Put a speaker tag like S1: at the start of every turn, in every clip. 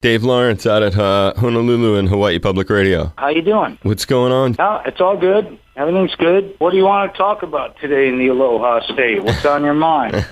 S1: Dave Lawrence out at Honolulu and Hawaii Public Radio.
S2: How you doing?
S1: What's going on?
S2: It's all good. Everything's good. What do you want to talk about today in the Aloha State? What's on your mind?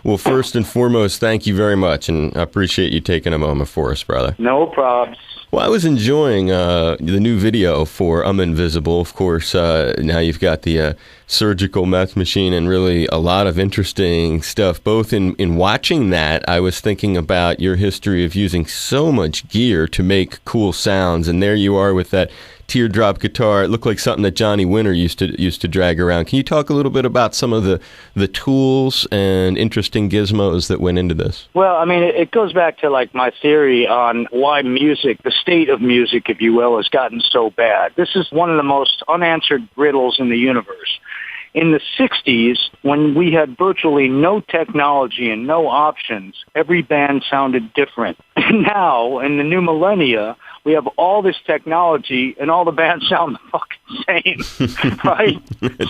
S1: Well, first and foremost, thank you very much, and I appreciate you taking a moment for us, brother.
S2: No probs.
S1: Well, I was enjoying the new video for Invisible. Of course, now you've got the Surgical Meth Machine and really a lot of interesting stuff. Both in watching that, I was thinking about your history of using so much gear to make cool sounds, and there you are with that teardrop guitar. It looked like something that Johnny Winter used to drag around. Can you talk a little bit about some of the tools and interesting gizmos that went into this?
S2: Well, I mean, it goes back to like my theory on why music, the state of music, if you will, has gotten so bad. This is one of the most unanswered riddles in the universe. In the 60s, when we had virtually no technology and no options, every band sounded different. Now, in the new millennia, we have all this technology, and all the bands sound the fucking same, right?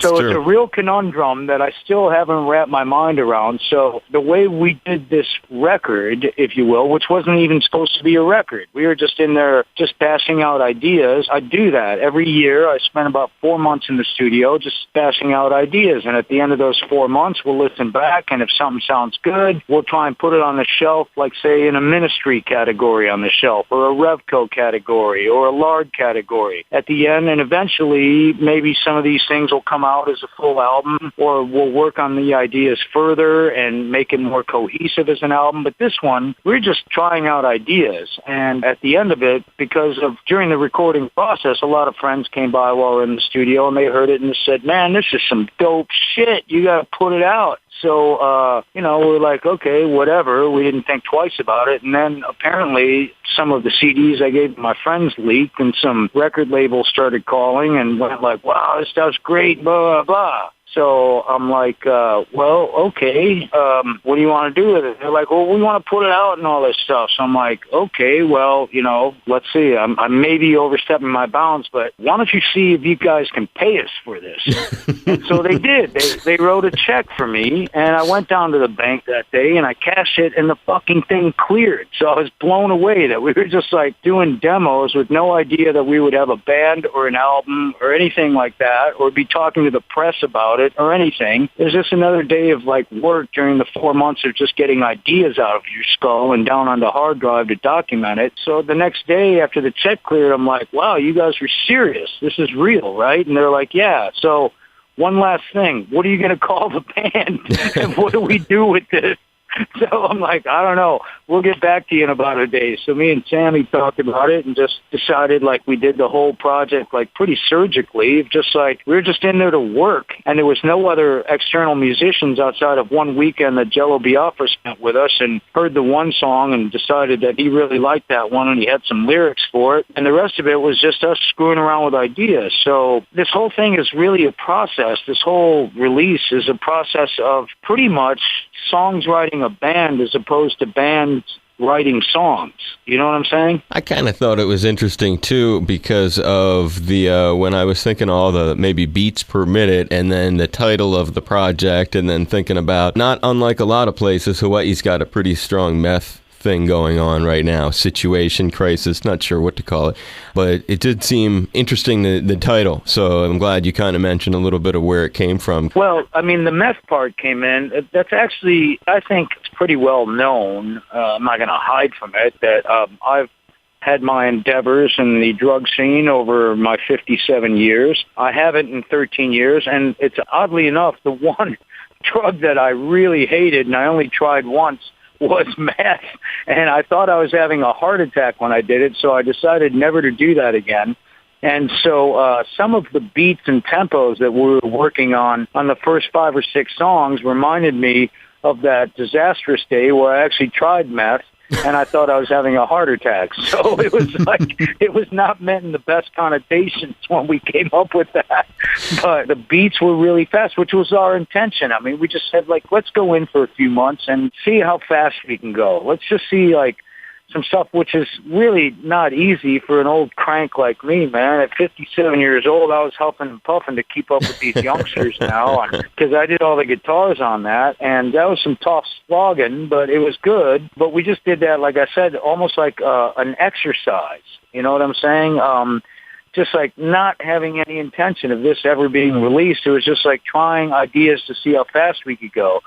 S2: So
S1: true.
S2: It's a real conundrum that I still haven't wrapped my mind around. So the way we did this record, if you will, which wasn't even supposed to be a record, we were just in there just passing out ideas. I do that every year. I spend about 4 months in the studio just passing out ideas, and at the end of those 4 months, we'll listen back, and if something sounds good, we'll try and put it on the shelf, like, say, in a ministry category on the shelf, or a Revco category, or a Lard category at the end, and eventually maybe some of these things will come out as a full album, or we'll work on the ideas further and make it more cohesive as an album. But this one, we're just trying out ideas, and at the end of it, because of during the recording process, a lot of friends came by while we were in the studio, and they heard it and said, man, this is some dope shit. You got to put it out. So, we're like, okay, whatever. We didn't think twice about it. And then apparently some of the CDs I gave my friends leaked, and some record labels started calling and went like, wow, this stuff's great, blah, blah, blah. So I'm like, well, okay, what do you want to do with it? They're like, well, we want to put it out and all this stuff. So I'm like, okay, well, let's see. I'm maybe overstepping my bounds, but why don't you see if you guys can pay us for this? And so they did. They wrote a check for me, and I went down to the bank that day, and I cashed it, and the fucking thing cleared. So I was blown away that we were just like doing demos with no idea that we would have a band or an album or anything like that, or be talking to the press about it or anything. It was just another day of like work during the 4 months of just getting ideas out of your skull and down on the hard drive to document it. So the next day after the check cleared, I'm like, wow, you guys were serious. This is real, right? And they're like, yeah. So one last thing, what are you going to call the band? And what do we do with this? So I'm like, I don't know. We'll get back to you in about a day. So me and Sammy talked about it and just decided like we did the whole project like pretty surgically, just like we were just in there to work. And there was no other external musicians outside of one weekend that Jello Biafra spent with us and heard the one song and decided that he really liked that one and he had some lyrics for it. And the rest of it was just us screwing around with ideas. So this whole thing is really a process. This whole release is a process of pretty much songs writing a band as opposed to bands writing songs. You know what I'm saying?
S1: I kind of thought it was interesting, too, because of the when I was thinking all the maybe beats per minute and then the title of the project and then thinking about, not unlike a lot of places, Hawaii's got a pretty strong meth thing going on right now, situation, crisis, not sure what to call it, but it did seem interesting, the title, so I'm glad you kind of mentioned a little bit of where it came from.
S2: Well, I mean, the meth part came in, that's actually, I think it's pretty well known, I'm not going to hide from it, that I've had my endeavors in the drug scene over my 57 years. I haven't in 13 years, and it's oddly enough, the one drug that I really hated, and I only tried once, was meth, and I thought I was having a heart attack when I did it, so I decided never to do that again. And so some of the beats and tempos that we were working on the first 5 or 6 songs reminded me of that disastrous day where I actually tried meth, and I thought I was having a heart attack. So it was like, it was not meant in the best connotations when we came up with that. But the beats were really fast, which was our intention. I mean, we just said, like, let's go in for a few months and see how fast we can go. Let's just see, like, some stuff which is really not easy for an old crank like me, man. At 57 years old, I was huffing and puffing to keep up with these youngsters now, because I did all the guitars on that, and that was some tough slogging, but it was good. But we just did that, like I said, almost like an exercise. You know what I'm saying? Just like not having any intention of this ever being released. It was just like trying ideas to see how fast we could go.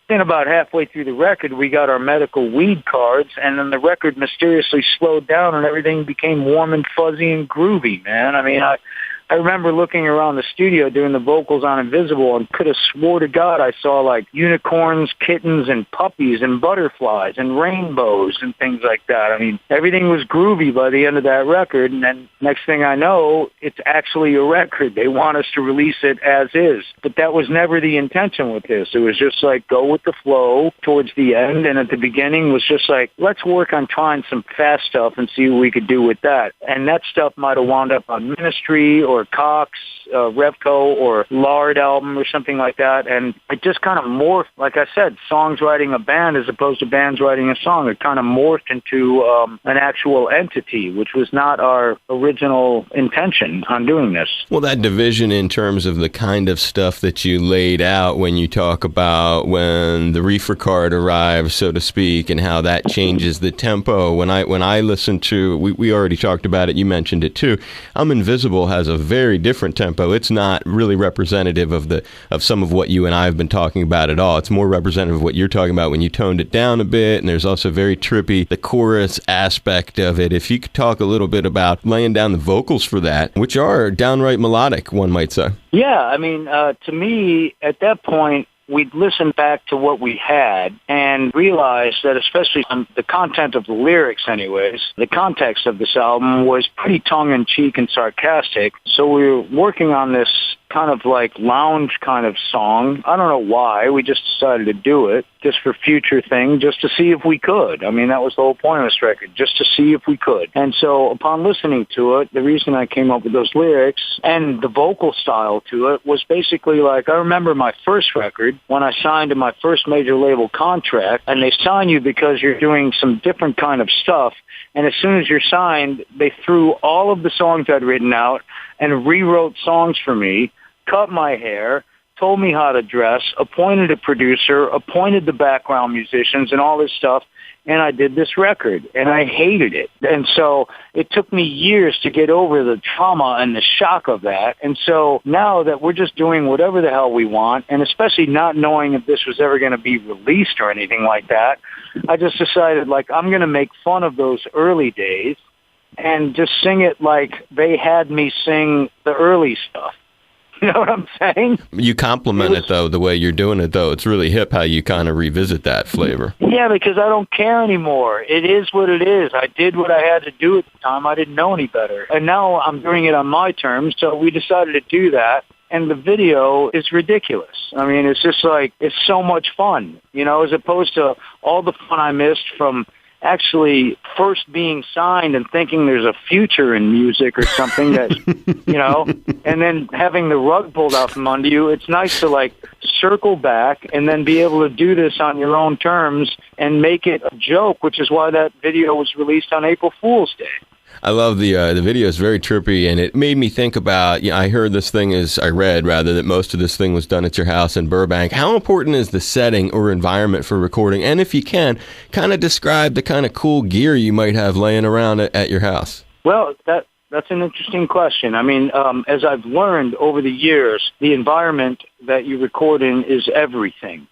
S2: Then about halfway through the record, we got our medical weed cards, and then the record mysteriously slowed down and everything became warm and fuzzy and groovy, man. I mean, I remember looking around the studio doing the vocals on Invisible and could have swore to God I saw like unicorns, kittens, and puppies and butterflies and rainbows and things like that. I mean, everything was groovy by the end of that record, and then next thing I know, it's actually a record. They want us to release it as is. But that was never the intention with this. It was just like go with the flow towards the end, and at the beginning was just like, let's work on trying some fast stuff and see what we could do with that. And that stuff might have wound up on Ministry or Cox, Revco, or Lard album or something like that, and it just kind of morphed. Like I said, songs writing a band as opposed to bands writing a song. It kind of morphed into an actual entity, which was not our original intention on doing this.
S1: Well, that division in terms of the kind of stuff that you laid out when you talk about when the reefer card arrives, so to speak, and how that changes the tempo. When I listen to, we already talked about it, you mentioned it too, Invisible has a very different tempo. It's not really representative of some of what you and I have been talking about at all. It's more representative of what you're talking about when you toned it down a bit, and there's also very trippy, the chorus aspect of it. If you could talk a little bit about laying down the vocals for that, which are downright melodic, one might say.
S2: Yeah, I mean, to me, at that point, we'd listen back to what we had and realize that, especially on the content of the lyrics anyways, the context of this album was pretty tongue-in-cheek and sarcastic. So we were working on this kind of like lounge kind of song. I don't know why. We just decided to do it just for future thing, just to see if we could. I mean, that was the whole point of this record, just to see if we could. And so upon listening to it, the reason I came up with those lyrics and the vocal style to it was basically like, I remember my first record when I signed to my first major label contract, and they sign you because you're doing some different kind of stuff. And as soon as you're signed, they threw all of the songs I'd written out and rewrote songs for me, cut my hair, told me how to dress, appointed a producer, appointed the background musicians and all this stuff, and I did this record, and I hated it. And so it took me years to get over the trauma and the shock of that. And so now that we're just doing whatever the hell we want, and especially not knowing if this was ever going to be released or anything like that, I just decided, like, I'm going to make fun of those early days and just sing it like they had me sing the early stuff. You know what I'm saying?
S1: You compliment it, though, the way you're doing it, though. It's really hip how you kind of revisit that flavor.
S2: Yeah, because I don't care anymore. It is what it is. I did what I had to do at the time. I didn't know any better. And now I'm doing it on my terms, so we decided to do that. And the video is ridiculous. I mean, it's just like, it's so much fun, you know, as opposed to all the fun I missed from actually first being signed and thinking there's a future in music or something that, you know, and then having the rug pulled out from under you. It's nice to like circle back and then be able to do this on your own terms and make it a joke, which is why that video was released on April Fool's Day.
S1: I love the video is very trippy, and it made me think about, you know, I read that most of this thing was done at your house in Burbank. How important is the setting or environment for recording? And if you can, kind of describe the kind of cool gear you might have laying around at your house.
S2: Well, that's an interesting question. I mean, as I've learned over the years, the environment that you record in is everything,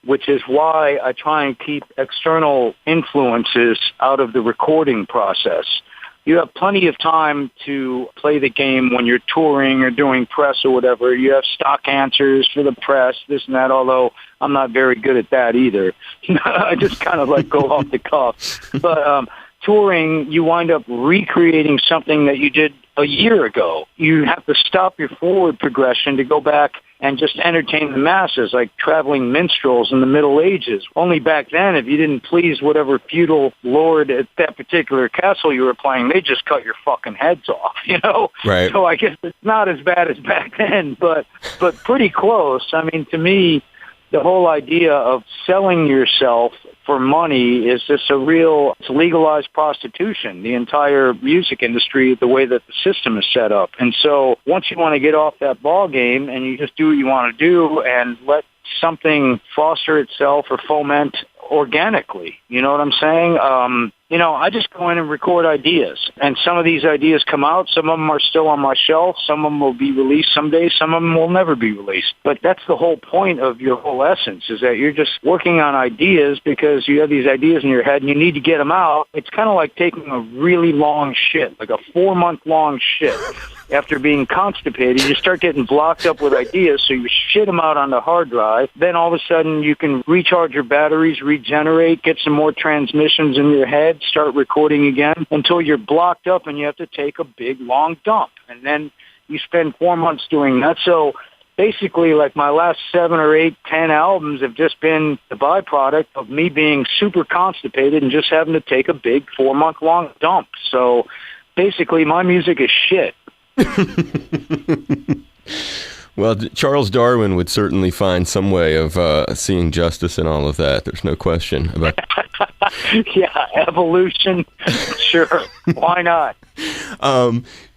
S2: which is why I try and keep external influences out of the recording process. You have plenty of time to play the game when you're touring or doing press or whatever. You have stock answers for the press, this and that, although I'm not very good at that either. I just kind of like go off the cuff. But touring, you wind up recreating something that you did a year ago. You have to stop your forward progression to go back and just entertain the masses, like traveling minstrels in the Middle Ages. Only back then, if you didn't please whatever feudal lord at that particular castle you were playing, they just cut your fucking heads off, you know?
S1: Right.
S2: So I guess it's not as bad as back then, but pretty close. I mean, to me, the whole idea of selling yourself for money is just it's legalized prostitution, the entire music industry, the way that the system is set up. And so once you want to get off that ball game and you just do what you want to do and let something foster itself or foment organically, you know what I'm saying? I just go in and record ideas, and some of these ideas come out. Some of them are still on my shelf. Some of them will be released someday. Some of them will never be released. But that's the whole point of your whole essence, is that you're just working on ideas because you have these ideas in your head and you need to get them out. It's kind of like taking a really long shit, like a 4-month-long shit. After being constipated, you start getting blocked up with ideas, so you shit them out on the hard drive. Then all of a sudden you can recharge your batteries, regenerate, get some more transmissions in your head, start recording again until you're blocked up and you have to take a big, long dump. And then you spend 4 months doing that. So basically, like my last 7 or 8, 10 albums have just been the byproduct of me being super constipated and just having to take a big 4-month-long dump. So basically, my music is shit.
S1: Well, Charles Darwin would certainly find some way of seeing justice in all of that. There's no question about
S2: Yeah, evolution. Sure. Why not?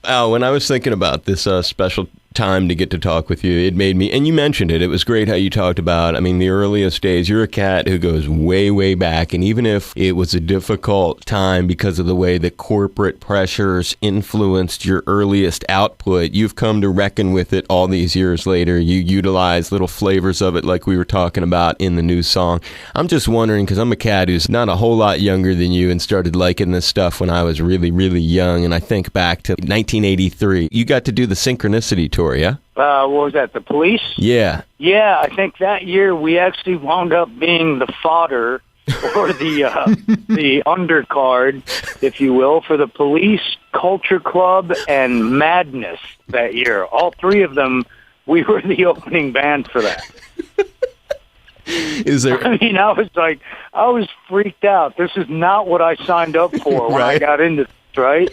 S1: Al, when I was thinking about this special time to get to talk with you, it made me, and you mentioned it was great how you talked about, the earliest days. You're a cat who goes way, way back, and even if it was a difficult time because of the way that corporate pressures influenced your earliest output, you've come to reckon with it all these years later. You utilize little flavors of it like we were talking about in the new song. I'm just wondering, because I'm a cat who's not a whole lot younger than you and started liking this stuff when I was really, really young, and I think back to 1983. You got to do the Synchronicity tour, yeah?
S2: What was that, the Police?
S1: Yeah.
S2: Yeah, I think that year we actually wound up being the fodder or the undercard, if you will, for the Police, Culture Club, and Madness that year. All three of them, we were the opening band for that.
S1: Is there?
S2: I was freaked out. This is not what I signed up for when I got into this, right?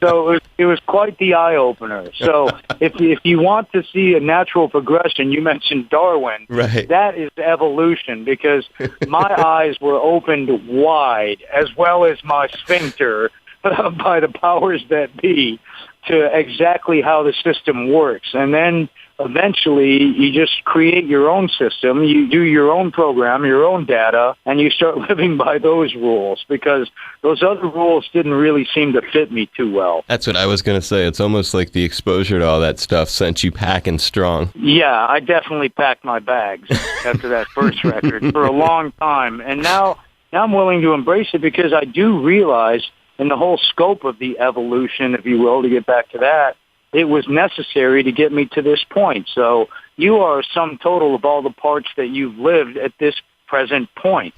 S2: So it was quite the eye-opener. So if you want to see a natural progression, you mentioned Darwin.
S1: Right.
S2: That is evolution, because my eyes were opened wide, as well as my sphincter, by the powers that be, to exactly how the system works. And then eventually you just create your own system, you do your own program, your own data, and you start living by those rules, because those other rules didn't really seem to fit me too well.
S1: That's what I was going to say. It's almost like the exposure to all that stuff sent you packing strong.
S2: Yeah, I definitely packed my bags after that first record for a long time. And now I'm willing to embrace it, because I do realize in the whole scope of the evolution, if you will, to get back to that, it was necessary to get me to this point. So you are a sum total of all the parts that you've lived at this present point,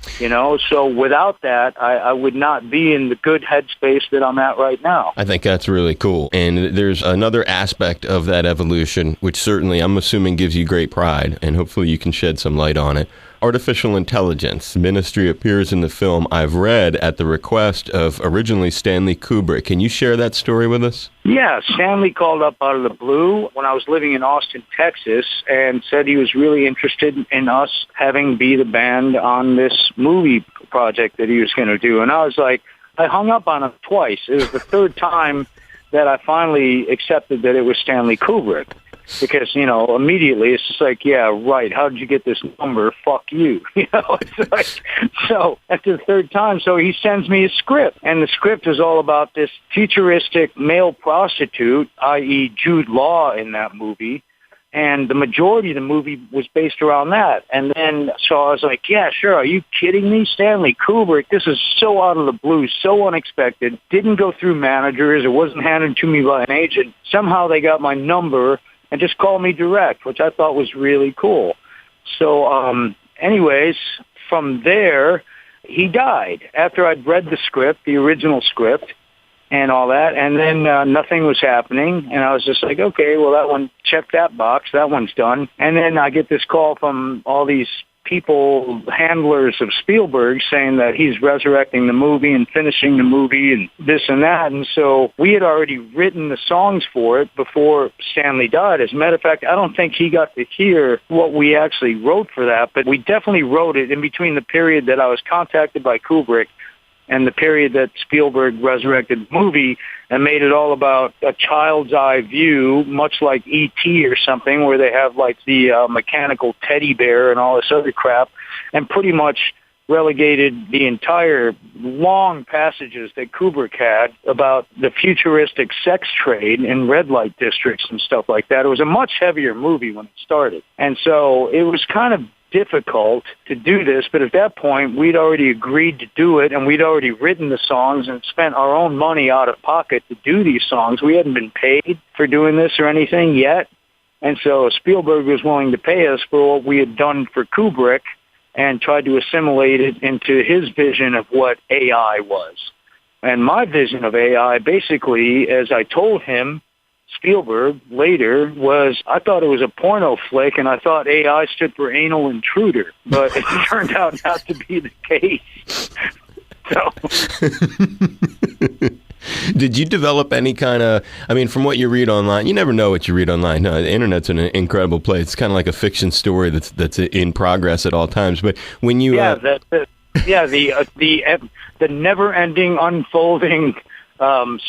S2: So without that, I would not be in the good headspace that I'm at right now.
S1: I think that's really cool. And there's another aspect of that evolution, which certainly I'm assuming gives you great pride, and hopefully you can shed some light on it. Artificial intelligence. Ministry appears in the film, I've read, at the request of originally Stanley Kubrick. Can you share that story with us?
S2: Yeah, Stanley called up out of the blue when I was living in Austin, Texas, and said he was really interested in us having be the band on this movie project that he was going to do. And I was like, I hung up on him twice. It was the third time that I finally accepted that it was Stanley Kubrick. Because, immediately it's just like, yeah, right, how did you get this number? Fuck you. It's like, so after the third time, so he sends me a script. And the script is all about this futuristic male prostitute, i.e. Jude Law in that movie. And the majority of the movie was based around that. And then, so I was like, yeah, sure, are you kidding me? Stanley Kubrick, this is so out of the blue, so unexpected. Didn't go through managers. It wasn't handed to me by an agent. Somehow they got my number and just called me direct, which I thought was really cool. So anyways, from there, he died after I'd read the script, the original script, and all that, and then nothing was happening, and I was just like, okay, well, that one, check that box, that one's done. And then I get this call from all these people, handlers of Spielberg, saying that he's resurrecting the movie and finishing the movie and this and that. And so we had already written the songs for it before Stanley died. As a matter of fact, I don't think he got to hear what we actually wrote for that, but we definitely wrote it in between the period that I was contacted by Kubrick and the period that Spielberg resurrected the movie and made it all about a child's eye view, much like E.T. or something, where they have like the mechanical teddy bear and all this other crap, and pretty much relegated the entire long passages that Kubrick had about the futuristic sex trade in red light districts and stuff like that. It was a much heavier movie when it started. And so it was kind of difficult to do this, but at that point we'd already agreed to do it, and we'd already written the songs and spent our own money out of pocket to do these songs. We hadn't been paid for doing this or anything yet, and so Spielberg was willing to pay us for what we had done for Kubrick and tried to assimilate it into his vision of what AI was. And my vision of AI, basically, as I told him, Spielberg later, was I thought it was a porno flick, and I thought AI stood for anal intruder, but it turned out not to be the case. So.
S1: Did you develop any kind of, I mean, from what you read online, you never know what you read online. No, the internet's an incredible place. It's kind of like a fiction story that's in progress at all times. But when you...
S2: the never-ending, unfolding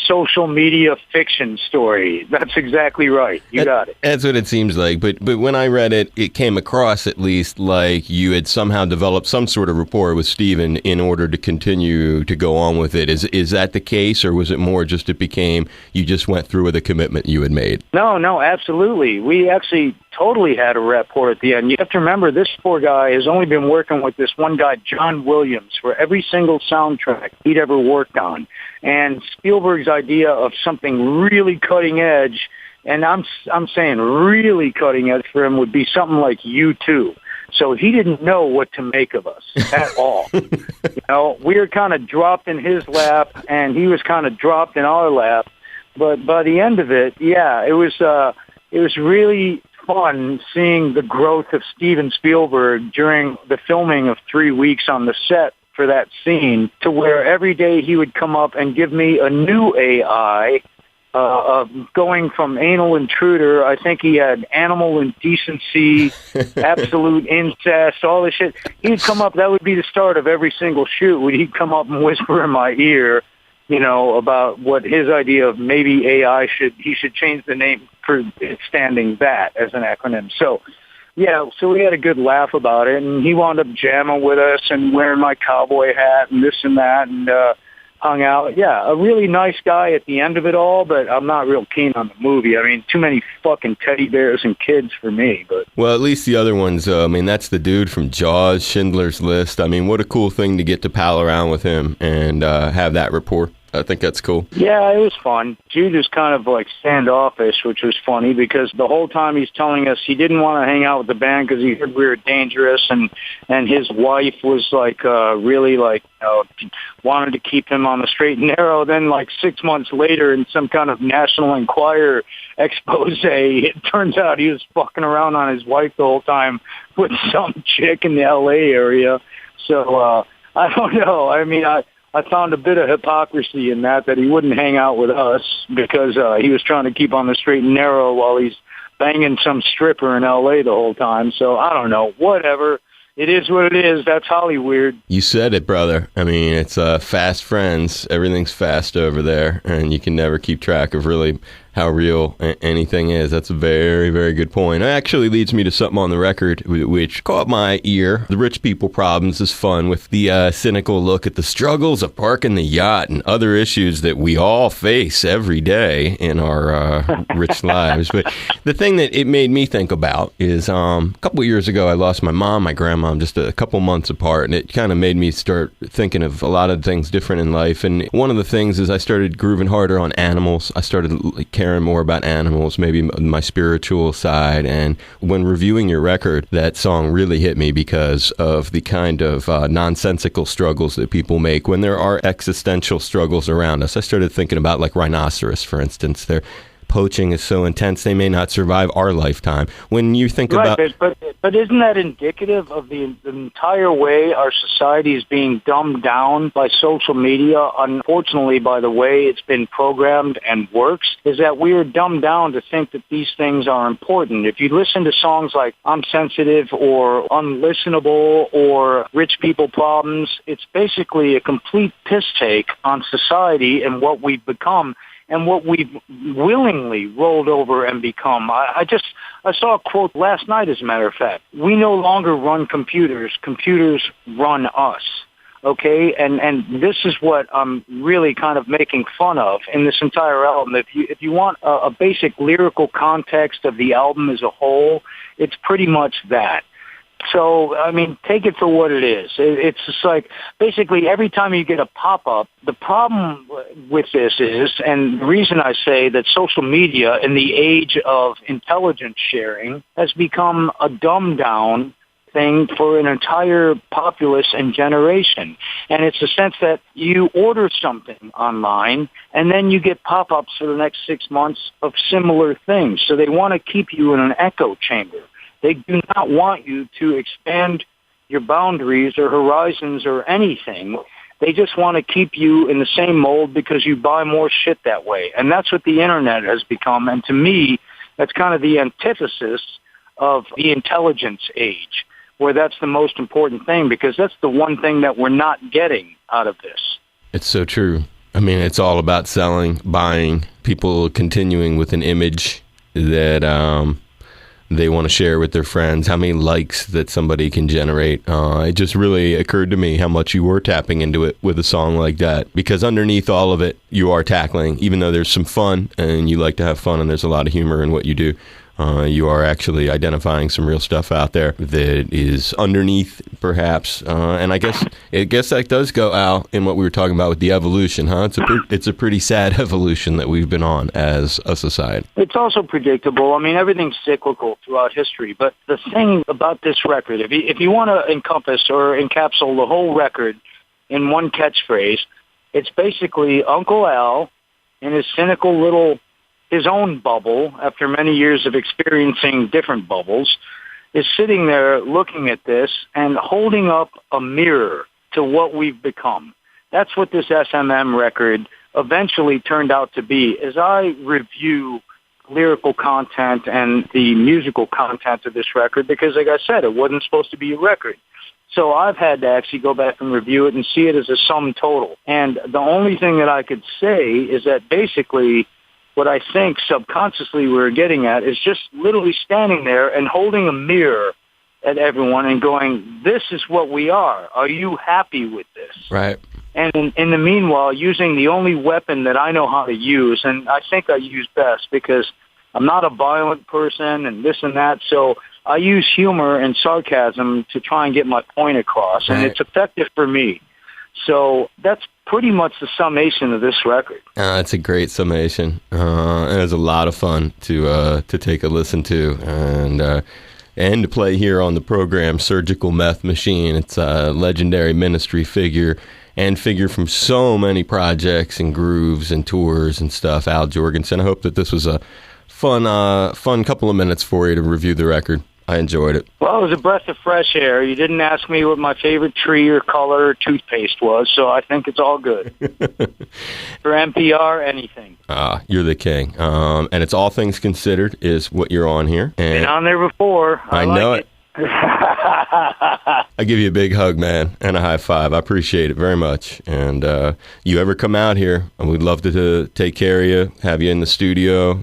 S2: social media fiction story. That's exactly right. You got it.
S1: That's what it seems like. But when I read it, it came across at least like you had somehow developed some sort of rapport with Steven in order to continue to go on with it. Is that the case, or was it more just it became you just went through with a commitment you had made?
S2: No, absolutely. We actually totally had a rapport at the end. You have to remember, this poor guy has only been working with this one guy, John Williams, for every single soundtrack he'd ever worked on. And Spielberg's idea of something really cutting edge, and I'm saying really cutting edge for him, would be something like U2. So he didn't know what to make of us at all. You know, we were kind of dropped in his lap, and he was kind of dropped in our lap. But by the end of it, yeah, it was really fun seeing the growth of Steven Spielberg during the filming of 3 weeks on the set for that scene, to where every day he would come up and give me a new AI, going from anal intruder, I think he had animal indecency, absolute incest, all this shit. He'd come up, that would be the start of every single shoot, he'd come up and whisper in my ear, you know, about what his idea of maybe AI he should change the name for standing that as an acronym. So, yeah, so we had a good laugh about it, and he wound up jamming with us and wearing my cowboy hat and this and that, and hung out. Yeah, a really nice guy at the end of it all, but I'm not real keen on the movie. I mean, too many fucking teddy bears and kids for me. But
S1: well, at least the other ones, I mean, that's the dude from Jaws, Schindler's List. I mean, what a cool thing to get to pal around with him and have that rapport. I think that's cool.
S2: Yeah, it was fun. Jude was kind of like standoffish, which was funny because the whole time he's telling us he didn't want to hang out with the band because he heard we were dangerous, and his wife was like really like, you know, wanted to keep him on the straight and narrow. Then like 6 months later, in some kind of National Enquirer expose, it turns out he was fucking around on his wife the whole time with some chick in the L.A. area. So I don't know. I mean, I found a bit of hypocrisy in that he wouldn't hang out with us because he was trying to keep on the straight and narrow while he's banging some stripper in L.A. the whole time. So I don't know. Whatever. It is what it is. That's Hollywood.
S1: You said it, brother. I mean, it's fast friends. Everything's fast over there, and you can never keep track of really how real anything is. That's a very, very good point. It actually leads me to something on the record which caught my ear. The Rich People Problems is fun, with the cynical look at the struggles of parking the yacht and other issues that we all face every day in our rich lives. But the thing that it made me think about is a couple of years ago, I lost my mom, my grandma, just a couple months apart, and it kind of made me start thinking of a lot of things different in life. And one of the things is I started grooving harder on animals. I started caring more about animals, maybe my spiritual side. And when reviewing your record, that song really hit me because of the kind of nonsensical struggles that people make when there are existential struggles around us. I started thinking about like rhinoceros, for instance. They're poaching is so intense, they may not survive our lifetime. When you think about...
S2: But isn't that indicative of the entire way our society is being dumbed down by social media, unfortunately by the way it's been programmed and works, is that we are dumbed down to think that these things are important. If you listen to songs like I'm Sensitive or Unlistenable or Rich People Problems, it's basically a complete piss take on society and what we've become and what we've willingly rolled over and become. I saw a quote last night, as a matter of fact. We no longer run computers. Computers run us. Okay? And this is what I'm really kind of making fun of in this entire album. If you want a basic lyrical context of the album as a whole, it's pretty much that. So, I mean, take it for what it is. It's just like, basically, every time you get a pop-up, the problem with this is, and the reason I say that social media in the age of intelligence sharing has become a dumbed-down thing for an entire populace and generation. And it's the sense that you order something online, and then you get pop-ups for the next 6 months of similar things. So they want to keep you in an echo chamber. They do not want you to expand your boundaries or horizons or anything. They just want to keep you in the same mold because you buy more shit that way. And that's what the Internet has become. And to me, that's kind of the antithesis of the intelligence age, where that's the most important thing, because that's the one thing that we're not getting out of this.
S1: It's so true. I mean, it's all about selling, buying, people continuing with an image that they want to share with their friends, how many likes that somebody can generate. It just really occurred to me how much you were tapping into it with a song like that, because underneath all of it, you are tackling, even though there's some fun and you like to have fun and there's a lot of humor in what you do, you are actually identifying some real stuff out there that is underneath, perhaps. And I guess that does go out in what we were talking about with the evolution, huh? It's a pretty sad evolution that we've been on as a society.
S2: It's also predictable. I mean, everything's cyclical throughout history. But the thing about this record, if you want to encompass or encapsulate the whole record in one catchphrase, it's basically Uncle Al in his cynical little, his own bubble, after many years of experiencing different bubbles, is sitting there looking at this and holding up a mirror to what we've become. That's what this SMM record eventually turned out to be. As I review lyrical content and the musical content of this record, because like I said, it wasn't supposed to be a record. So I've had to actually go back and review it and see it as a sum total. And the only thing that I could say is that basically what I think subconsciously we were getting at is just literally standing there and holding a mirror at everyone and going, this is what we are. Are you happy with this?
S1: Right.
S2: And in the meanwhile, using the only weapon that I know how to use, and I think I use best because I'm not a violent person and this and that, so I use humor and sarcasm to try and get my point across, and it's effective for me. So that's pretty much the summation of this record.
S1: It's a great summation. And it's a lot of fun to take a listen to and to play here on the program. Surgical Meth Machine. It's a legendary Ministry figure and figure from so many projects and grooves and tours and stuff. Al Jourgensen. I hope that this was a fun couple of minutes for you to review the record. I enjoyed it.
S2: Well, it was a breath of fresh air. You didn't ask me what my favorite tree or color or toothpaste was, so I think it's all good. For NPR, anything.
S1: You're the king. And it's All Things Considered is what you're on here. And
S2: been on there before.
S1: I know it. I give you a big hug, man, and a high five. I appreciate it very much. And you ever come out here, we'd love to take care of you, have you in the studio,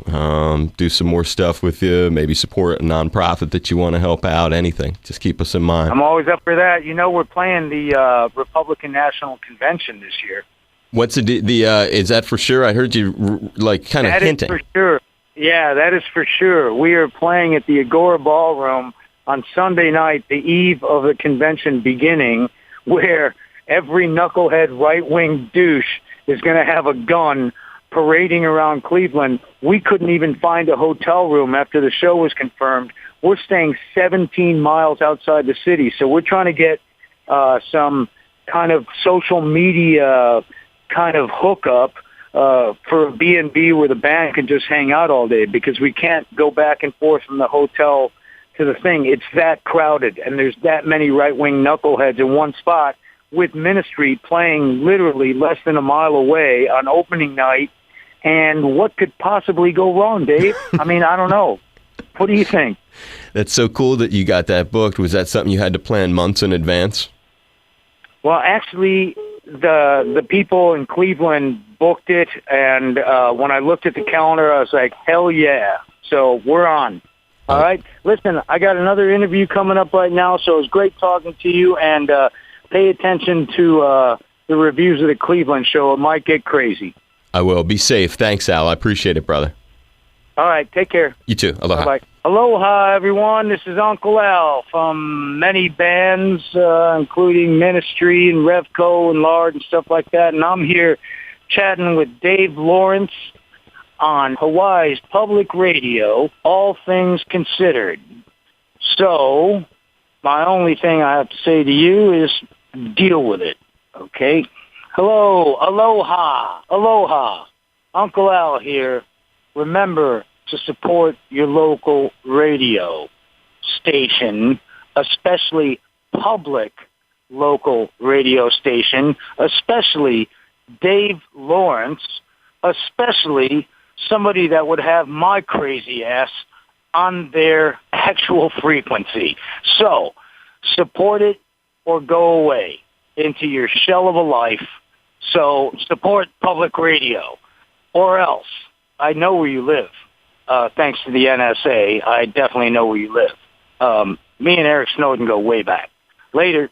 S1: do some more stuff with you, maybe support a nonprofit that you want to help out, anything. Just keep us in mind.
S2: I'm always up for that. You know, we're playing the Republican National Convention this year.
S1: What's the is that for sure? I heard you kind of hinting.
S2: That is for sure. Yeah, that is for sure. We are playing at the Agora Ballroom on Sunday night, the eve of the convention beginning, where every knucklehead right-wing douche is going to have a gun parading around Cleveland. We couldn't even find a hotel room after the show was confirmed. We're staying 17 miles outside the city, so we're trying to get some kind of social media kind of hookup for a B&B where the band can just hang out all day, because we can't go back and forth from the hotel to the thing. It's that crowded, and there's that many right-wing knuckleheads in one spot, with Ministry playing literally less than a mile away on opening night. And what could possibly go wrong, Dave? I mean, I don't know. What do you think?
S1: That's so cool that you got that booked. Was that something you had to plan months in advance?
S2: Well, actually, the people in Cleveland booked it, and when I looked at the calendar, I was like, hell yeah. So we're on. All right? Listen, I got another interview coming up right now, so it was great talking to you, and pay attention to the reviews of the Cleveland show. It might get crazy.
S1: I will. Be safe. Thanks, Al. I appreciate it, brother.
S2: All right. Take care.
S1: You too. Aloha.
S2: Bye-bye. Aloha, everyone. This is Uncle Al from many bands, including Ministry and Revco and Lard and stuff like that. And I'm here chatting with Dave Lawrence on Hawaii's public radio, All Things Considered. So my only thing I have to say to you is deal with it, okay? Hello, aloha, aloha. Uncle Al here. Remember to support your local radio station, especially public local radio station, especially Dave Lawrence, especially somebody that would have my crazy ass on their actual frequency. So, support it or go away into your shell of a life. So, support public radio, or else. I know where you live. Thanks to the NSA, I definitely know where you live. Me and Eric Snowden go way back. Later.